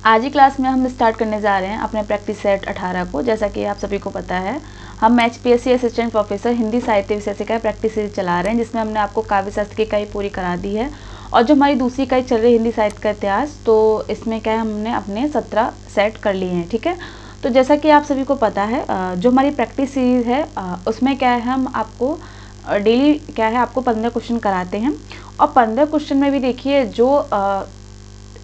आज ही क्लास में हम स्टार्ट करने जा रहे हैं अपने प्रैक्टिस सेट 18 को। जैसा कि आप सभी को पता है, हम HPSC असिस्टेंट प्रोफेसर हिंदी साहित्य विषय से क्या प्रैक्टिस सीरीज चला रहे हैं, जिसमें हमने आपको काव्य शास्त्र की इकाई पूरी करा दी है। और जो हमारी दूसरी इकाई चल रही है हिंदी साहित्य का इतिहास, तो इसमें क्या है, हमने अपने 17 सेट कर लिए हैं। ठीक है, तो जैसा कि आप सभी को पता है, जो हमारी प्रैक्टिस सीरीज है उसमें क्या है, हम आपको डेली क्या है आपको 15 क्वेश्चन कराते हैं। और 15 क्वेश्चन में भी देखिए जो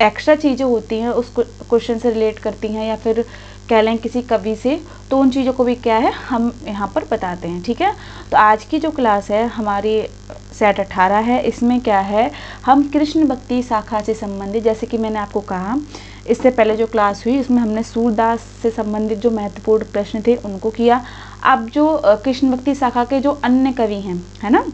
एक्स्ट्रा चीज़ें होती हैं उस क्वेश्चन से रिलेट करती हैं, या फिर कह लें किसी कवि से, तो उन चीज़ों को भी क्या है हम यहाँ पर बताते हैं। ठीक है, तो आज की जो क्लास है हमारी सेट 18 है। इसमें क्या है, हम कृष्ण भक्ति शाखा से संबंधित, जैसे कि मैंने आपको कहा इससे पहले जो क्लास हुई उसमें हमने सूरदास से संबंधित जो महत्वपूर्ण प्रश्न थे उनको किया। अब जो कृष्ण भक्ति शाखा के जो अन्य कवि हैं, है ना,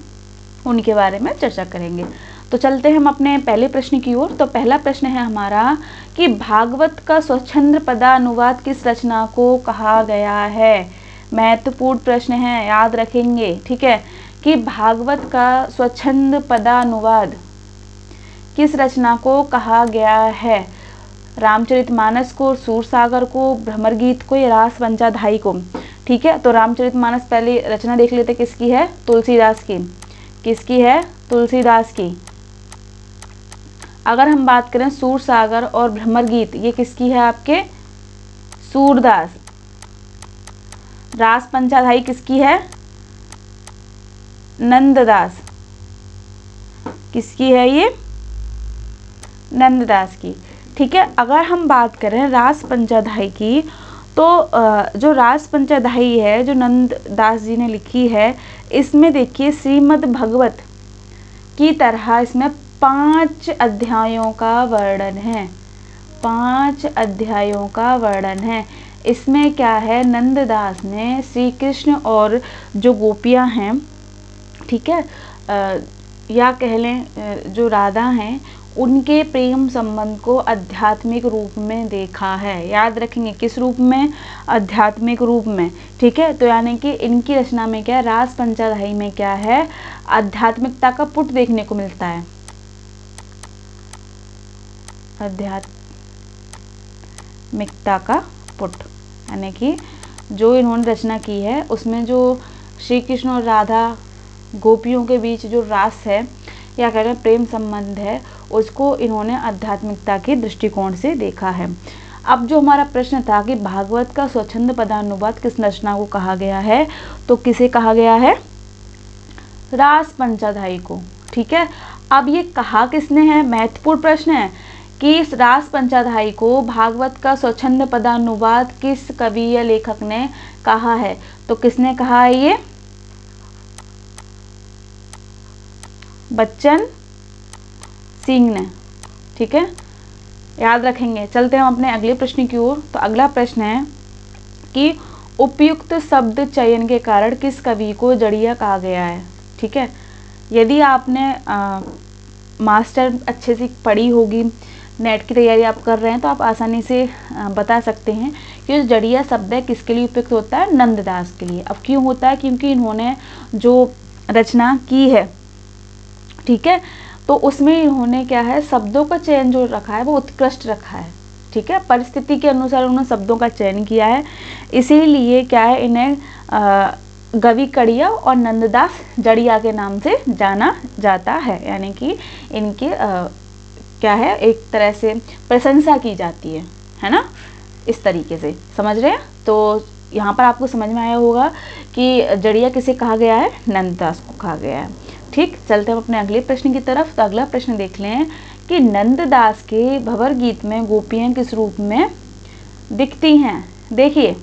उनके बारे में चर्चा करेंगे। तो चलते हैं हम अपने पहले प्रश्न की ओर। तो पहला प्रश्न है हमारा कि भागवत का स्वच्छंद पदानुवाद किस रचना को कहा गया है। महत्वपूर्ण प्रश्न है, याद रखेंगे। ठीक है, कि भागवत का स्वच्छंद पदानुवाद किस रचना को कहा गया है। रामचरितमानस को, सूरसागर को, भ्रमर गीत को या रास पंचाध्यायी को। ठीक है, तो रामचरितमानस पहले रचना देख लेते किसकी है, तुलसीदास की। किसकी है, तुलसीदास की। अगर हम बात करें सूरसागर और भ्रमर गीत, ये किसकी है आपके, सूरदास। रास पंचाध्यायी किसकी है, नंददास। किसकी है ये, नंददास की। ठीक है, अगर हम बात करें रास पंचाध्यायी की, तो जो रास पंचाध्यायी है जो नंददास जी ने लिखी है, इसमें देखिए श्रीमद् भगवत की तरह इसमें 5 अध्यायों का वर्णन है। 5 अध्यायों का वर्णन है। इसमें क्या है, नंददास ने श्री कृष्ण और जो गोपियां हैं, ठीक है, या कह लें जो राधा हैं, उनके प्रेम संबंध को आध्यात्मिक रूप में देखा है। याद रखेंगे किस रूप में, आध्यात्मिक रूप में। ठीक है, तो यानी कि इनकी रचना में क्या है, रास पंचाध्यायी में क्या है, आध्यात्मिकता का पुट देखने को मिलता है। आध्यात्मिकता का पुट, यानी कि जो इन्होंने रचना की है उसमें जो श्री कृष्ण और राधा गोपियों के बीच जो रास है या कह रहे प्रेम संबंध है, उसको इन्होंने आध्यात्मिकता के दृष्टिकोण से देखा है। अब जो हमारा प्रश्न था कि भागवत का स्वच्छंद पदानुवाद किस रचना को कहा गया है, तो किसे कहा गया है, रास पंचाध्यायी को। ठीक है, अब ये कहा किसने है, महत्वपूर्ण प्रश्न है कि रास पंचाध्यायी को भागवत का स्वच्छंद पदानुवाद किस कवि या लेखक ने कहा है। तो किसने कहा है ये, बच्चन सिंह ने। ठीक है, याद रखेंगे। चलते हैं हम अपने अगले प्रश्न की ओर। तो अगला प्रश्न है कि उपयुक्त शब्द चयन के कारण किस कवि को जड़िया कहा गया है। ठीक है, यदि आपने मास्टर अच्छे से पढ़ी होगी, नेट की तैयारी आप कर रहे हैं, तो आप आसानी से बता सकते हैं कि जो जड़िया शब्द है किसके लिए उपयुक्त होता है, नंददास के लिए। अब क्यों होता है, क्योंकि इन्होंने जो रचना की है, ठीक है, तो उसमें इन्होंने क्या है, शब्दों का चयन जो रखा है वो उत्कृष्ट रखा है। ठीक है, परिस्थिति के अनुसार उन्होंने शब्दों का चयन किया है, इसीलिए क्या है, इन्हें गवि कड़िया और नंददास जड़िया के नाम से जाना जाता है। यानी कि इनके क्या है, एक तरह से प्रशंसा की जाती है ना, इस तरीके से समझ रहे हैं। तो यहाँ पर आपको समझ में आया होगा कि जड़िया किसे कहा गया है, नंददास को कहा गया है। ठीक, चलते हम अपने अगले प्रश्न की तरफ। तो अगला प्रश्न देख लें कि नंददास के भंवर गीत में गोपियां किस रूप में दिखती हैं। देखिए,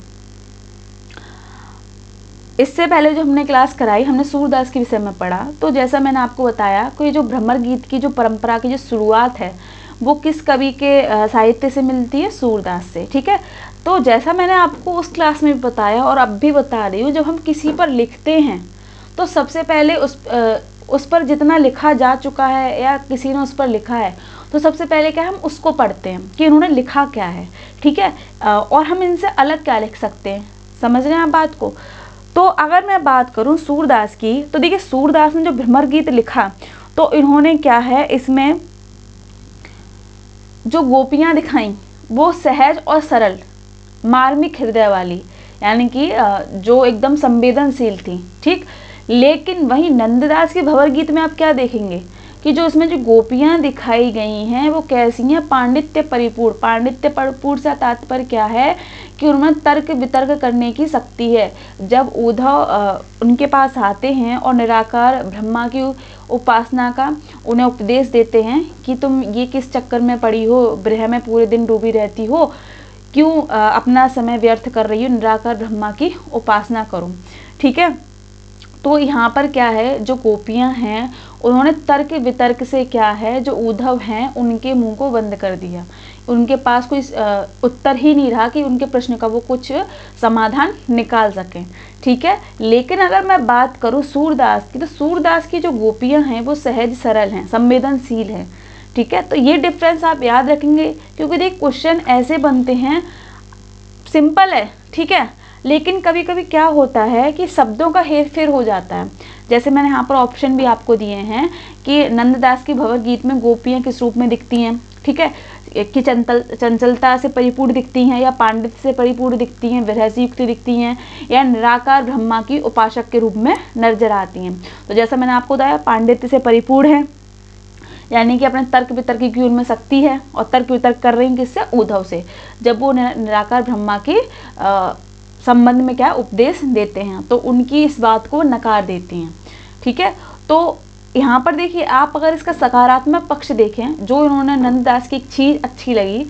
इससे पहले जो हमने क्लास कराई, हमने सूरदास के विषय में पढ़ा। तो जैसा मैंने आपको बताया कि जो भ्रमर गीत की जो परंपरा की जो शुरुआत है वो किस कवि के साहित्य से मिलती है, सूरदास से। ठीक है, तो जैसा मैंने आपको उस क्लास में भी बताया और अब भी बता रही हूँ, जब हम किसी पर लिखते हैं तो सबसे पहले उस पर जितना लिखा जा चुका है या किसी ने उस पर लिखा है, तो सबसे पहले क्या हम उसको पढ़ते हैं कि इन्होंने लिखा क्या है। ठीक है, और हम इनसे अलग क्या लिख सकते हैं, समझ रहे हैं आप बात को। तो अगर मैं बात करूं सूरदास की, तो देखिए सूरदास ने जो भ्रमर गीत लिखा, तो इन्होंने क्या है, इसमें जो गोपियां दिखाई वो सहज और सरल, मार्मिक हृदय वाली, यानी कि जो एकदम संवेदनशील थी, ठीक। लेकिन वहीं नंददास के भंवर गीत में आप क्या देखेंगे कि जो इसमें जो गोपियां दिखाई गई हैं वो कैसी हैं, पांडित्य परिपूर्ण। पांडित्य परिपूर्ण से तात्पर्य क्या है कि उनमें तर्क वितर्क करने की शक्ति है। जब उद्धव उनके पास आते हैं और निराकार ब्रह्मा की उपासना का उन्हें उपदेश देते हैं कि तुम ये किस चक्कर में पड़ी हो, ब्रह्म में पूरे दिन डूबी रहती हो, क्यों अपना समय व्यर्थ कर रही हो, निराकार ब्रह्मा की उपासना करो, ठीक है। तो यहाँ पर क्या है, जो गोपियाँ हैं उन्होंने तर्क वितर्क से क्या है, जो उद्धव हैं उनके मुंह को बंद कर दिया। उनके पास कोई उत्तर ही नहीं रहा कि उनके प्रश्न का वो कुछ समाधान निकाल सकें, ठीक है। लेकिन अगर मैं बात करूँ सूरदास की, तो सूरदास की जो गोपियाँ हैं वो सहज सरल हैं, संवेदनशील हैं, ठीक है। तो ये डिफरेंस आप याद रखेंगे, क्योंकि देख क्वेश्चन ऐसे बनते हैं, सिंपल है, ठीक है, लेकिन कभी कभी क्या होता है कि शब्दों का हेर फेर हो जाता है। जैसे मैंने यहाँ पर ऑप्शन भी आपको दिए हैं कि नंददास की भंवर गीत में गोपियाँ किस रूप में दिखती हैं, ठीक है, कि चंचलता से परिपूर्ण दिखती हैं, या पांडित्य से परिपूर्ण दिखती हैं, विरह से युक्त दिखती हैं, या निराकार ब्रह्मा की उपासक के रूप में नजर आती हैं। तो जैसा मैंने आपको बताया, पांडित्य से परिपूर्ण है, यानी कि अपने तर्क वितर्क की उनमें शक्ति है, और तर्क वितर्क कर रही हैं किससे, उद्धव से, जब वो निराकार ब्रह्मा के संबंध में क्या उपदेश देते हैं, तो उनकी इस बात को नकार देती हैं, ठीक है। तो यहाँ पर देखिए, आप अगर इसका सकारात्मक पक्ष देखें, जो इन्होंने नंददास की एक चीज़ अच्छी लगी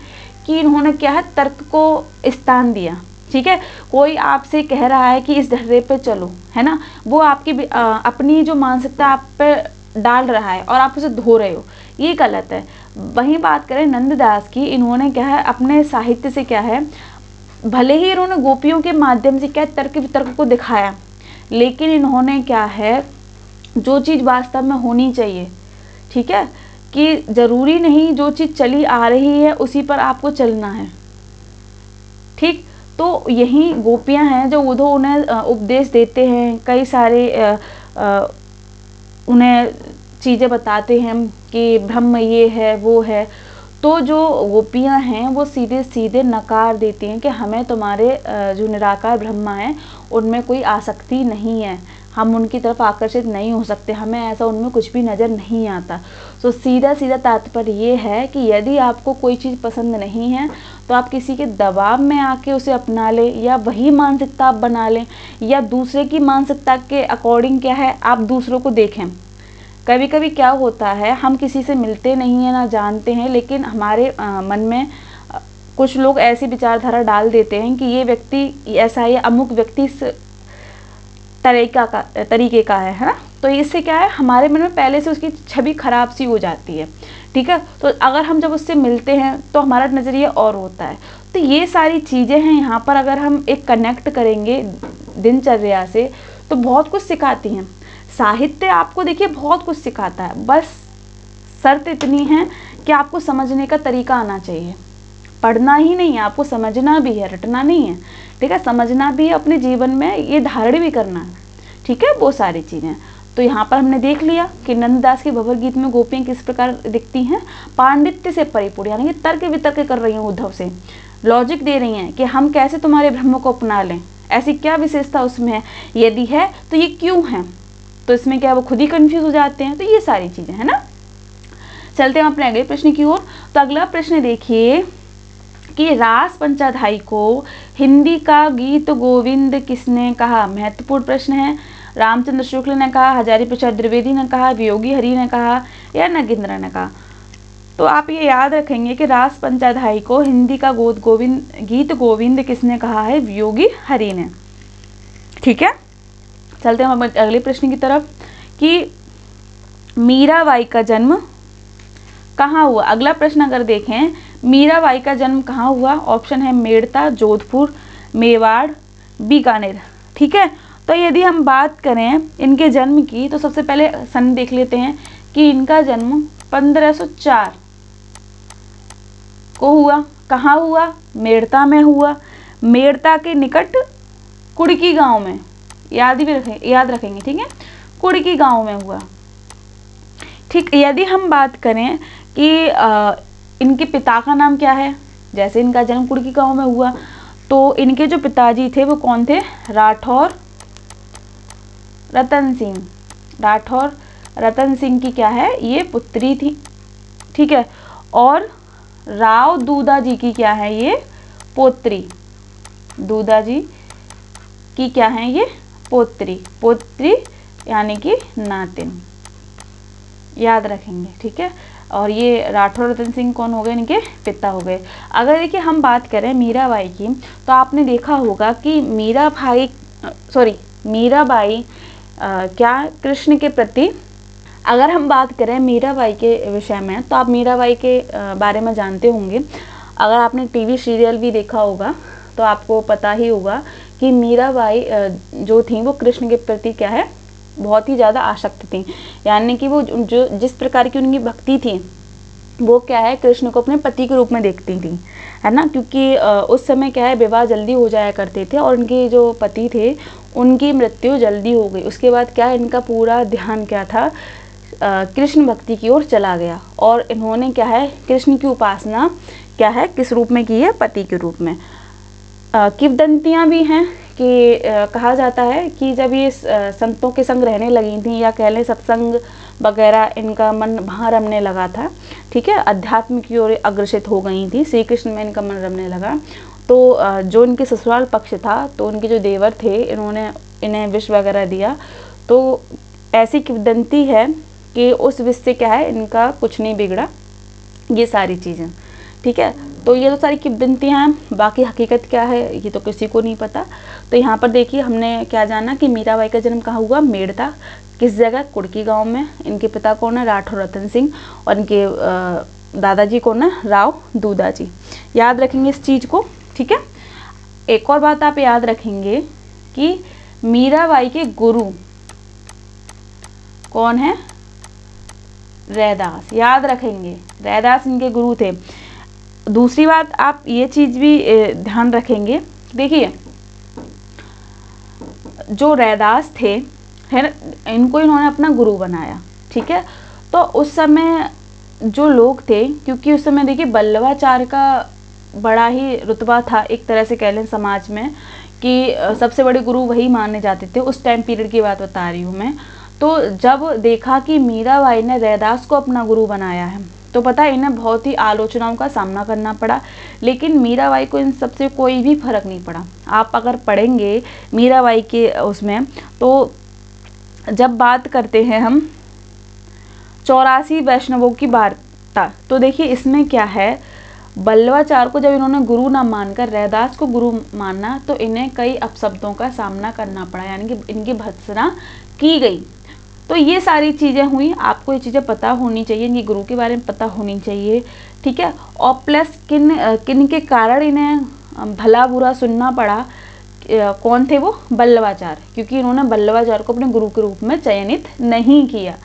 कि इन्होंने क्या है, तर्क को स्थान दिया, ठीक है। कोई आपसे कह रहा है कि इस ढर्रे पे चलो, है ना, वो आपकी अपनी जो मानसिकता आप पे डाल रहा है और आप उसे धो रहे हो, ये गलत है। वहीं बात करें नंददास की, इन्होंने क्या है, अपने साहित्य से क्या है, भले ही इन्होंने गोपियों के माध्यम से क्या तर्क वितर्क को दिखाया, लेकिन इन्होंने क्या है, जो चीज़ वास्तव में होनी चाहिए, ठीक है, कि ज़रूरी नहीं जो चीज़ चली आ रही है उसी पर आपको चलना है, ठीक। तो यही गोपियां हैं जो उद्धव उन्हें उपदेश देते हैं, कई सारे उन्हें चीज़ें बताते हैं कि ब्रह्म ये है वो है। तो जो गोपियां हैं वो सीधे सीधे नकार देती हैं कि हमें तुम्हारे जो निराकार ब्रह्मा हैं उनमें कोई आसक्ति नहीं है, हम उनकी तरफ आकर्षित नहीं हो सकते, हमें ऐसा उनमें कुछ भी नज़र नहीं आता। तो सीधा सीधा तात्पर्य ये है कि यदि आपको कोई चीज़ पसंद नहीं है तो आप किसी के दबाव में आके उसे अपना लें, या वही मानसिकता आप बना लें, या दूसरे की मानसिकता के अकॉर्डिंग क्या है आप दूसरों को देखें। कभी कभी क्या होता है, हम किसी से मिलते नहीं हैं, ना जानते हैं, लेकिन हमारे मन में कुछ लोग ऐसी विचारधारा डाल देते हैं कि ये व्यक्ति ऐसा है, अमुक व्यक्ति इस तरीके का है ना। तो इससे क्या है, हमारे मन में पहले से उसकी छवि खराब सी हो जाती है, ठीक है। तो अगर हम जब उससे मिलते हैं तो हमारा नज़रिया और होता है। तो ये सारी चीज़ें हैं यहाँ पर, अगर हम एक कनेक्ट करेंगे दिनचर्या से तो बहुत कुछ सिखाती हैं। साहित्य आपको देखिए बहुत कुछ सिखाता है, बस शर्त इतनी है कि आपको समझने का तरीका आना चाहिए। पढ़ना ही नहीं है, आपको समझना भी है, रटना नहीं है, ठीक है, समझना भी है, अपने जीवन में ये धारण भी करना है, ठीक है, वो सारी चीज़ें। तो यहाँ पर हमने देख लिया कि नंददास के भंवर गीत में गोपियाँ किस प्रकार दिखती हैं, पांडित्य से परिपूर्ण, यानी कि तर्क वितर्क कर रही हैं उद्धव से, लॉजिक दे रही हैं कि हम कैसे तुम्हारे ब्रह्म को अपना लें, ऐसी क्या विशेषता उसमें है, यदि है तो ये क्यों है। तो इसमें क्या वो खुद ही कंफ्यूज हो जाते हैं। तो ये सारी चीज़ें है ना। चलते हैं अपने अगले प्रश्न की ओर। तो अगला प्रश्न देखिए कि रास पंचाध्यायी को हिंदी का गीत गोविंद किसने कहा। महत्वपूर्ण प्रश्न है। रामचंद्र शुक्ल ने कहा, हजारी प्रसाद द्विवेदी ने कहा, वियोगी हरि ने कहा, या नगेंद्र ने कहा। तो आप ये याद रखेंगे कि रास पंचाध्यायी को हिंदी का गीत गोविंद किसने कहा है, वियोगी हरि ने, ठीक है। चलते हैं हम अगले प्रश्न की तरफ कि मीराबाई का जन्म कहाँ हुआ। अगला प्रश्न अगर देखें, मीराबाई का जन्म कहाँ हुआ। ऑप्शन है मेड़ता, जोधपुर, मेवाड़, बीकानेर, ठीक है। तो यदि हम बात करें इनके जन्म की तो सबसे पहले सन देख लेते हैं कि इनका जन्म 1504 को हुआ। कहाँ हुआ, मेड़ता में हुआ, मेड़ता के निकट कुड़की गांव में, याद रखेंगे, ठीक है, कुड़की गांव में हुआ, ठीक। यदि हम बात करें कि इनके पिता का नाम क्या है, जैसे इनका जन्म कुड़की गांव में हुआ, तो इनके जो पिताजी थे वो कौन थे? राठौर रतन सिंह। राठौर रतन सिंह की क्या है? ये पुत्री थी, ठीक है। और राव दूदा जी की क्या है? ये पोत्री। दूदा जी की क्या है? ये पोत्री। पोत्री यानी कि नातिन, याद रखेंगे, ठीक है। और ये राठौर रतन सिंह कौन हो गए? इनके पिता हो गए। अगर देखिए हम बात करें मीराबाई की, तो आपने देखा होगा कि मीराबाई क्या कृष्ण के प्रति, अगर हम बात करें मीराबाई के विषय में, तो आप मीराबाई के बारे में जानते होंगे। अगर आपने टीवी सीरियल भी देखा होगा तो आपको पता ही होगा कि मीराबाई जो थी वो कृष्ण के प्रति क्या है? बहुत ही ज़्यादा आसक्त थी। यानी कि वो जो जिस प्रकार की उनकी भक्ति थी वो क्या है? कृष्ण को अपने पति के रूप में देखती थी, है ना। क्योंकि उस समय क्या है, विवाह जल्दी हो जाया करते थे और उनके जो पति थे उनकी मृत्यु जल्दी हो गई। उसके बाद क्या है, इनका पूरा ध्यान क्या था? कृष्ण भक्ति की ओर चला गया। और इन्होंने क्या है? कृष्ण की उपासना क्या है? किस रूप में की है? पति के रूप में। किंवदंतियाँ भी हैं कि कहा जाता है कि जब ये संतों के संग रहने लगी थी, या कह लें सत्संग वगैरह, इनका मन वहाँ रमने लगा था, ठीक है, अध्यात्म की ओर अग्रसित हो गई थी, श्री कृष्ण में इनका मन रमने लगा। तो जो इनके ससुराल पक्ष था, तो उनके जो देवर थे, इन्होंने इन्हें विष वगैरह दिया। तो ऐसी किंवदंती है कि उस विष से क्या है, इनका कुछ नहीं बिगड़ा, ये सारी चीज़ें, ठीक है। तो ये तो सारी किंवदंतियाँ हैं, बाकी हकीकत क्या है ये तो किसी को नहीं पता। तो यहाँ पर देखिए हमने क्या जाना कि मीराबाई का जन्म कहाँ हुआ? मेड़ता। किस जगह? कुड़की गांव में। इनके पिता कौन है? राठौर रतन सिंह। और इनके दादाजी कौन है? राव दूदा जी। याद रखेंगे इस चीज़ को, ठीक है। एक और बात आप याद रखेंगे कि मीराबाई के गुरु कौन है? रैदास। याद रखेंगे, रैदास इनके गुरु थे। दूसरी बात आप ये चीज़ भी ध्यान रखेंगे, देखिए जो रैदास थे, है ना, इनको इन्होंने अपना गुरु बनाया, ठीक है। तो उस समय जो लोग थे, क्योंकि उस समय देखिए बल्लवाचार का बड़ा ही रुतबा था, एक तरह से कह लें समाज में, कि सबसे बड़े गुरु वही माने जाते थे। उस टाइम पीरियड की बात बता रही हूँ मैं। तो जब देखा कि मीराबाई ने रैदास को अपना गुरु बनाया है, तो पता है इन्हें बहुत ही आलोचनाओं का सामना करना पड़ा। लेकिन मीराबाई को इन सबसे कोई भी फर्क नहीं पड़ा। आप अगर पढ़ेंगे मीराबाई के उसमें, तो जब बात करते हैं हम 84 वैष्णवों की वार्ता, तो देखिए इसमें क्या है, बल्लवाचार को जब इन्होंने गुरु ना मानकर रैदास को गुरु माना, तो इन्हें कई अपशब्दों का सामना करना पड़ा, यानी कि इनकी भर्त्सना की गई। तो ये सारी चीज़ें हुई, आपको ये चीज़ें पता होनी चाहिए, इनके गुरु के बारे में पता होनी चाहिए, ठीक है। और प्लस किन के कारण इन्हें भला बुरा सुनना पड़ा, कौन थे वो? बल्लवाचार, क्योंकि इन्होंने बल्लवाचार को अपने गुरु के रूप में चयनित नहीं किया।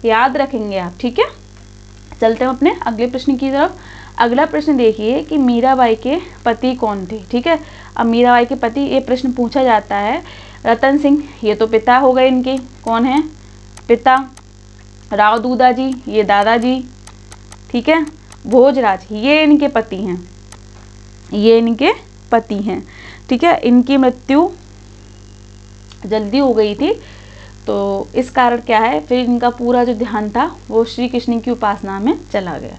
याद रखेंगे आप, ठीक है। चलते हैं अपने अगले प्रश्न की तरफ। अगला प्रश्न देखिए कि मीराबाई के पति कौन थे, ठीक है। अब मीराबाई के पति, ये प्रश्न पूछा जाता है। रतन सिंह, ये तो पिता हो गए इनके, कौन है? पिता। राव दूदा जी, ये दादाजी, ठीक है। भोजराज, ये इनके पति हैं, ये इनके पति हैं, ठीक है। इनकी मृत्यु जल्दी हो गई थी, तो इस कारण क्या है, फिर इनका पूरा जो ध्यान था वो श्री कृष्ण की उपासना में चला गया,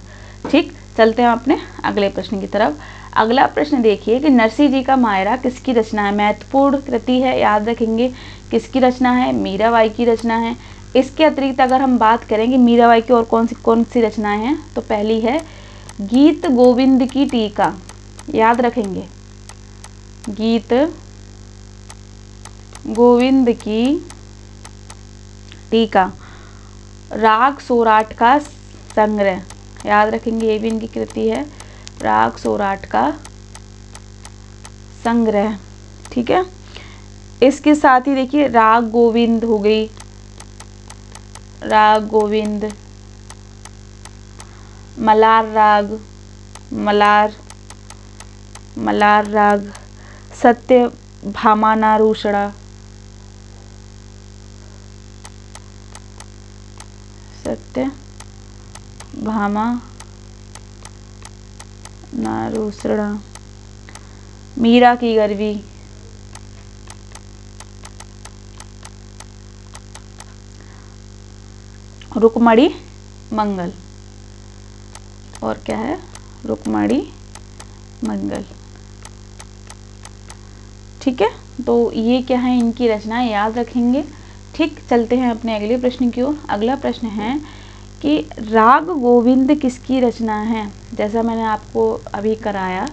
ठीक। चलते हैं अपने अगले प्रश्न की तरफ। अगला प्रश्न देखिए कि नरसिंह जी का मायरा किसकी रचना है? महत्वपूर्ण कृति है, याद रखेंगे। किसकी रचना है? मीराबाई की रचना है। इसके अतिरिक्त अगर हम बात करेंगे मीराबाई की और कौन सी रचनाएं हैं, तो पहली है गीत गोविंद की टीका, याद रखेंगे, गीत गोविंद की टीका। राग सौराठ का संग्रह, याद रखेंगे, ये भी इनकी कृति है, राग सौराठ का संग्रह, ठीक है। इसके साथ ही देखिए राग गोविंद हो गई, राग गोविंद, मलार राग, मलार राग, सत्य भामानारूषणा, सत्य भामा नारूसड़ा, मीरा की गरवी, रुक्मणी मंगल, और क्या है, रुक्मणी मंगल। ठीक है, तो ये क्या है, इनकी रचनाएं याद रखेंगे। ठीक, चलते हैं अपने अगले प्रश्न की ओर। अगला प्रश्न है कि राग गोविंद किसकी रचना है। जैसा मैंने आपको अभी कराया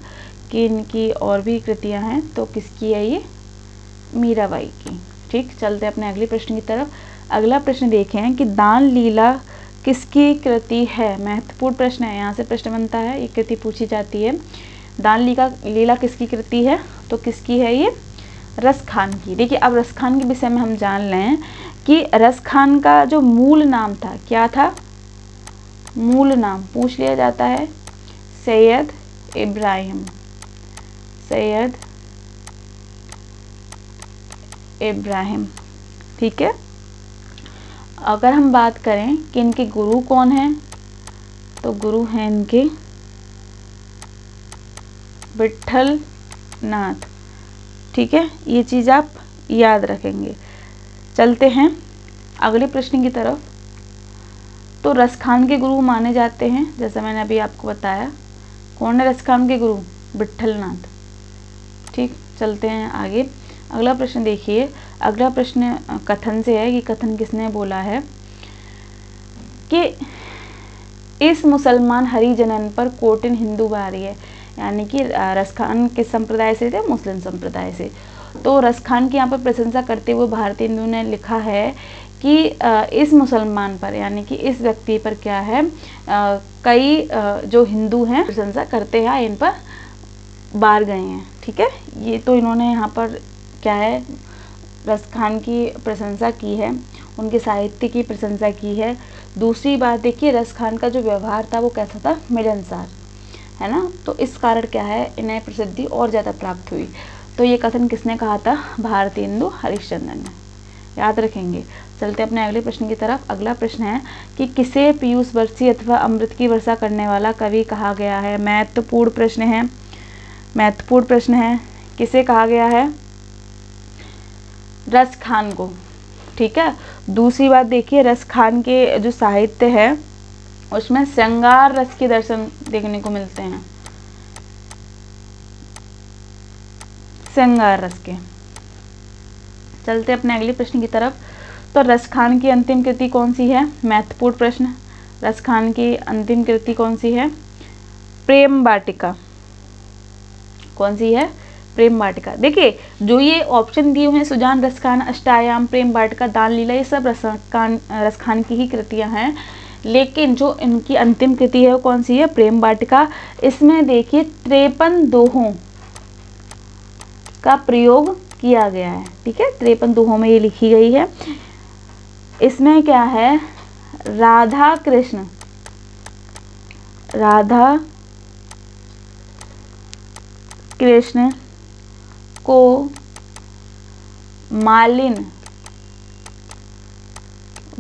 कि इनकी और भी कृतियां हैं, तो किसकी है ये, मीराबाई की। ठीक, चलते हैं अपने अगले प्रश्न की तरफ। अगला प्रश्न देखें कि दान लीला किसकी कृति है। महत्वपूर्ण प्रश्न है, यहाँ से प्रश्न बनता है, ये कृति पूछी जाती है। दान लीला किसकी कृति है, तो किसकी है ये, रसखान की। देखिए, अब रसखान के विषय में हम जान लें कि रसखान का जो मूल नाम था, क्या था, मूल नाम पूछ लिया जाता है, सैयद इब्राहिम, सैयद इब्राहिम। ठीक है, अगर हम बात करें कि इनके गुरु कौन हैं, तो गुरु हैं इनके विट्ठल नाथ। ठीक है, ये चीज़ आप याद रखेंगे। चलते हैं अगले प्रश्न की तरफ। तो रसखान के गुरु माने जाते हैं, जैसा मैंने अभी आपको बताया। कौन है रसखान के गुरु, विट्ठल नाथ। ठीक, चलते हैं आगे। अगला प्रश्न देखिए, अगला प्रश्न कथन से है कि कथन किसने बोला है कि इस मुसलमान हरिजनन पर कोटिन हिंदू भारी है। यानी कि रसखान किस संप्रदाय से थे, मुस्लिम संप्रदाय से। तो रसखान की यहाँ पर प्रशंसा करते हुए भारतीय हिंदू ने लिखा है कि इस मुसलमान पर, यानी कि इस व्यक्ति पर क्या है, कई जो हिंदू हैं प्रशंसा करते हैं, इन पर बार गए हैं। ठीक है, ये तो इन्होंने यहाँ पर क्या है, रसखान की प्रशंसा की है, उनके साहित्य की प्रशंसा की है। दूसरी बात देखिए, रसखान का जो व्यवहार था वो कैसा था, मिलनसार, है ना। तो इस कारण क्या है, इन्हें प्रसिद्धि और ज़्यादा प्राप्त हुई। तो ये कथन किसने कहा था, भारतीय हिंदू हरिश्चंद्र ने, याद रखेंगे। चलते अपने अगले प्रश्न की तरफ। अगला प्रश्न है कि किसे पीयूष वर्षी अथवा अमृत की वर्षा करने वाला कवि कहा गया है। महत्वपूर्ण प्रश्न है, महत्वपूर्ण प्रश्न है। किसे कहा गया है, रसखान को। ठीक है, दूसरी बात देखिए, रसखान के जो साहित्य है उसमें श्रृंगार रस के दर्शन देखने को मिलते हैं, श्रृंगार रस के। चलते अपने अगले प्रश्न की तरफ। तो रसखान की अंतिम कृति कौन सी है, महत्वपूर्ण प्रश्न। रसखान की अंतिम कृति कौन सी है, प्रेम वाटिका। कौन सी है, प्रेम वाटिका। देखिए, जो ये ऑप्शन दिए हुए हैं, सुजान, रसखान, अष्टायाम, प्रेम वाटिका, दान लीला, ये सब रसखान की ही कृतियां हैं। लेकिन जो इनकी अंतिम कृति है वो कौन सी है, प्रेम वाटिका। इसमें देखिए 53 दोहों का प्रयोग किया गया है। ठीक है, 53 दोहों में ये लिखी गई है। इसमें क्या है, राधा कृष्ण, राधा कृष्ण को मालिन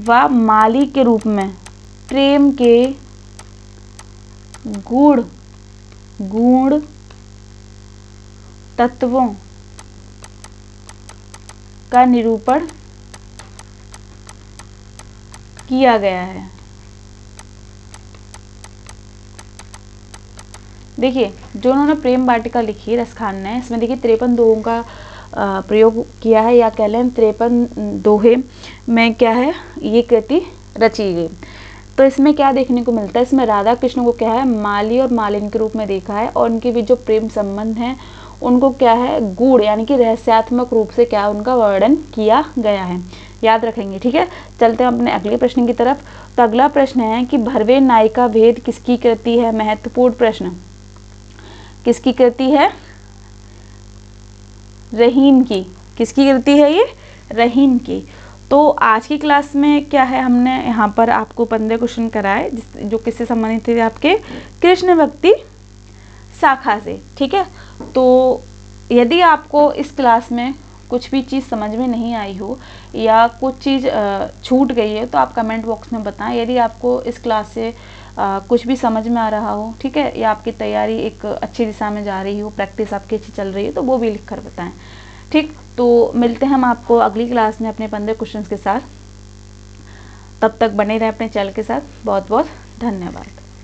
व माली के रूप में प्रेम के गूढ़ तत्वों का निरूपण किया गया है। देखिए, जो उन्होंने प्रेम वाटिका लिखी रसखान ने, इसमें देखिए 53 दोहों का प्रयोग किया है, या कह लें 53 दोहे में क्या है, ये कृति रची गई। तो इसमें क्या देखने को मिलता है, इसमें राधा कृष्ण को क्या है, माली और मालिन के रूप में देखा है, और उनके बीच जो प्रेम संबंध हैं उनको क्या है, गूढ़ यानी कि रहस्यात्मक रूप से क्या उनका वर्णन किया गया है। याद रखेंगे। ठीक है, चलते हैं अपने अगले प्रश्न की तरफ। तो अगला प्रश्न है कि भरवे नायिका भेद किसकी कृति है। महत्वपूर्ण प्रश्न, किसकी कृति है, रहीम की। किसकी कृति है ये, रहीम की। तो आज की क्लास में क्या है, हमने यहाँ पर आपको 15 क्वेश्चन कराए जो किससे संबंधित थे, आपके कृष्ण भक्ति शाखा से। ठीक है, तो यदि आपको इस क्लास में कुछ भी चीज़ समझ में नहीं आई हो या कुछ चीज़ छूट गई है तो आप कमेंट बॉक्स में बताएं। यदि आपको इस क्लास से कुछ भी समझ में आ रहा हो, ठीक है, या आपकी तैयारी एक अच्छी दिशा में जा रही हो, प्रैक्टिस आपकी अच्छी चल रही है, तो वो भी लिख कर बताएं। ठीक, तो मिलते हैं हम आपको अगली क्लास में अपने 15 क्वेश्चंस के साथ। तब तक बने रहें अपने चैनल के साथ। बहुत बहुत धन्यवाद।